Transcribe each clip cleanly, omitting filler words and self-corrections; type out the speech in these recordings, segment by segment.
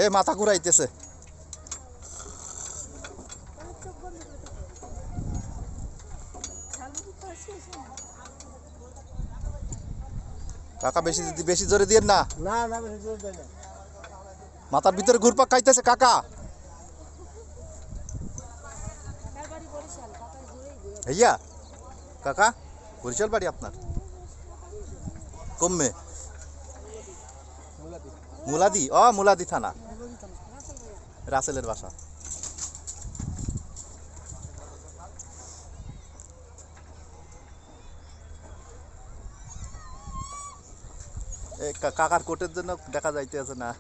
এ মাথা ঘুরাইতেছে। কাকা বেশি বেশি জোরে দিয়ে না, না না বেশি জোরে দেয় না। মাথার ভিতরে ঘুরপাক খাইতেছে কাকা। ভাইয়া কাকা বরিশাল বাড়ি আপনার? কমবে মুলাদি, ও মুলাদি থানা, রাসেলের বাসা। কাকার কোটের জন্য দেখা যাইতে আছে না।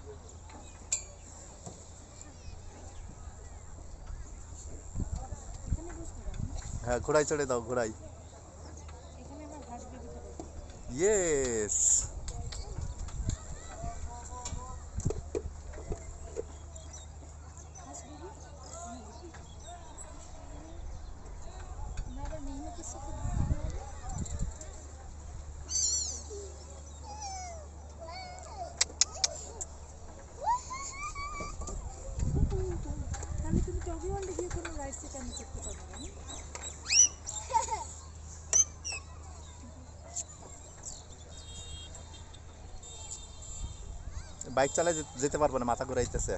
হ্যাঁ ঘোড়াই চড়ে দাও, ঘোড়াই। ইয়েস। তুমি টগি ওয়ার্ল্ডে গিয়ে কোনো রাইড সেখানে করতে পারবে না। বাইক চালায় যেতে পারবো না, মাথা ঘুরাইতেছে।